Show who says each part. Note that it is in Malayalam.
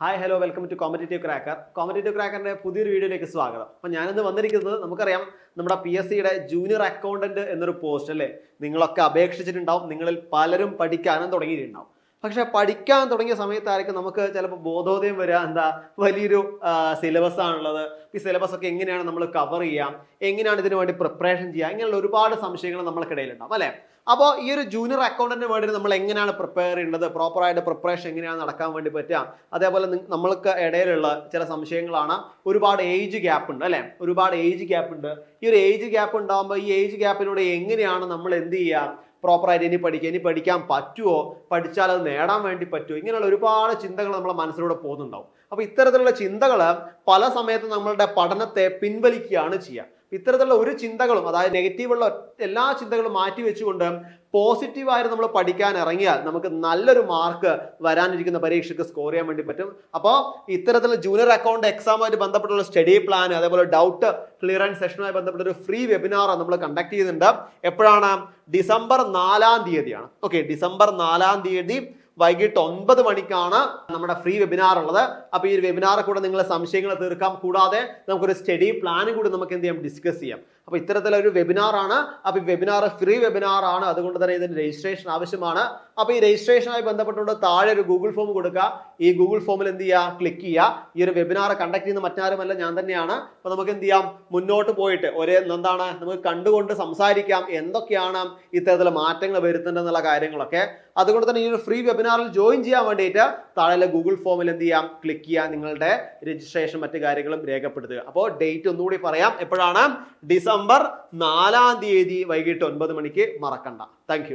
Speaker 1: Hi hello welcome to Competitive Cracker. Competitive ക്രാക്കറിന്റെ പുതിയൊരു വീഡിയോയിലേക്ക് സ്വാഗതം. അപ്പം ഞാനിന്ന് വന്നിരിക്കുന്നത് നമുക്കറിയാം നമ്മുടെ PSCയുടെ ജൂനിയർ അക്കൗണ്ടന്റ് എന്നൊരു പോസ്റ്റ് അല്ലേ, നിങ്ങളൊക്കെ അപേക്ഷിച്ചിട്ടുണ്ടാവും. നിങ്ങളിൽ പലരും പഠിക്കാനും തുടങ്ങിയിട്ടുണ്ടാവും. പക്ഷെ പഠിക്കാൻ തുടങ്ങിയ സമയത്തായിരിക്കും നമുക്ക് ചിലപ്പോൾ ബോധോദയം വരിക, വലിയൊരു സിലബസ് ആണുള്ളത്. ഈ സിലബസ് ഒക്കെ എങ്ങനെയാണ് നമ്മൾ കവർ ചെയ്യാം, എങ്ങനെയാണ് ഇതിനു വേണ്ടി പ്രിപ്പറേഷൻ ചെയ്യുക, ഇങ്ങനെയുള്ള ഒരുപാട് സംശയങ്ങൾ നമ്മൾക്കിടയിലുണ്ടാവും അല്ലേ. അപ്പോൾ ഈ ഒരു ജൂനിയർ അക്കൗണ്ടന്റിന് വേണ്ടി നമ്മൾ എങ്ങനെയാണ് പ്രിപ്പയർ ചെയ്യേണ്ടത്, പ്രോപ്പറായിട്ട് പ്രിപ്പറേഷൻ എങ്ങനെയാണ് നടക്കാൻ വേണ്ടി പറ്റുക, അതേപോലെ നമ്മൾക്ക് ഇടയിലുള്ള ചില സംശയങ്ങളാണ്. ഒരുപാട് ഏജ് ഗ്യാപ്പ് ഉണ്ട് അല്ലേ, ഒരുപാട് ഏജ് ഗ്യാപ്പ് ഉണ്ട്. ഈ ഒരു ഏജ് ഗ്യാപ്പ് ഉണ്ടാകുമ്പോൾ ഈ ഏജ് ഗ്യാപ്പിലൂടെ എങ്ങനെയാണ് നമ്മൾ എന്ത് ചെയ്യുക, പ്രോപ്പറായിട്ട് ഇനി പഠിക്കാൻ പറ്റുമോ, പഠിച്ചാൽ അത് നേടാൻ വേണ്ടി പറ്റുമോ, ഇങ്ങനെയുള്ള ഒരുപാട് ചിന്തകൾ നമ്മളെ മനസ്സിലൂടെ പോകുന്നുണ്ടാവും. അപ്പോൾ ഇത്തരത്തിലുള്ള ചിന്തകൾ പല സമയത്തും നമ്മളുടെ പഠനത്തെ പിൻവലിക്കുകയാണ് ചെയ്യുക. ഇത്തരത്തിലുള്ള ഒരു ചിന്തകളും, അതായത് നെഗറ്റീവുള്ള എല്ലാ ചിന്തകളും മാറ്റി വെച്ചുകൊണ്ട് പോസിറ്റീവായിട്ട് നമ്മൾ പഠിക്കാൻ ഇറങ്ങിയാൽ നമുക്ക് നല്ലൊരു മാർക്ക് വരാനിരിക്കുന്ന പരീക്ഷയ്ക്ക് സ്കോർ ചെയ്യാൻ വേണ്ടി പറ്റും. അപ്പോൾ ഇത്തരത്തിലുള്ള ജൂനിയർ അക്കൗണ്ട് എക്സാമുമായിട്ട് ബന്ധപ്പെട്ടുള്ള സ്റ്റഡി പ്ലാൻ, അതേപോലെ ഡൗട്ട് ക്ലിയറൻസ് സെഷനുമായി ബന്ധപ്പെട്ട ഒരു ഫ്രീ വെബിനാർ നമ്മൾ കണ്ടക്ട് ചെയ്യുന്നുണ്ട്. എപ്പോഴാണ്? ഡിസംബർ 4-ാം തീയതിയാണ്. ഓക്കെ, ഡിസംബർ 4-ാം തീയതി വൈകിട്ട് 9 മണിക്കാണ് നമ്മുടെ ഫ്രീ വെബിനാർ ഉള്ളത്. അപ്പോൾ ഈ ഒരു വെബിനാറിൽ കൂടെ നിങ്ങളെ സംശയങ്ങൾ തീർക്കാം, കൂടാതെ നമുക്കൊരു സ്റ്റഡി പ്ലാനും കൂടി നമുക്ക് എന്ത് ചെയ്യാം, ഡിസ്കസ് ചെയ്യാം. അപ്പോൾ ഇത്തരത്തിലൊരു വെബിനാർ ആണ്. അപ്പോൾ ഈ വെബിനാർ ഫ്രീ വെബിനാർ ആണ്, അതുകൊണ്ട് തന്നെ ഇതിന് രജിസ്ട്രേഷൻ ആവശ്യമാണ്. അപ്പോൾ ഈ രജിസ്ട്രേഷനുമായി ബന്ധപ്പെട്ടുകൊണ്ട് താഴെ ഒരു ഗൂഗിൾ ഫോം കൊടുക്കുക. ഈ ഗൂഗിൾ ഫോമിൽ എന്ത് ചെയ്യുക, ക്ലിക്ക് ചെയ്യുക. ഈ ഒരു വെബിനാർ കണ്ടക്ട് ചെയ്യുന്ന മറ്റാരുമല്ല, ഞാൻ തന്നെയാണ്. അപ്പോൾ നമുക്ക് എന്ത് ചെയ്യാം, മുന്നോട്ട് പോയിട്ട് നമുക്ക് കണ്ടുകൊണ്ട് സംസാരിക്കാം, എന്തൊക്കെയാണ് ഇത്തരത്തിലുള്ള മാറ്റങ്ങൾ വരുത്തേണ്ടതെന്നുള്ള കാര്യങ്ങളൊക്കെ. അതുകൊണ്ട് തന്നെ ഈ ഒരു ഫ്രീ വെബിനാറിൽ ജോയിൻ ചെയ്യാൻ വേണ്ടിയിട്ട് താഴെ ഗൂഗിൾ ഫോമിൽ എന്ത് ചെയ്യാം, ക്ലിക്ക് ചെയ്യുക, നിങ്ങളുടെ രജിസ്ട്രേഷൻ മറ്റു കാര്യങ്ങളും രേഖപ്പെടുത്തുക. അപ്പോൾ ഡേറ്റ് ഒന്നുകൂടി പറയാം, എപ്പോഴാണ്? ഡിസംബർ 4-ാം തീയതി വൈകിട്ട് 9 മണിക്ക്. മറക്കണ്ട. താങ്ക്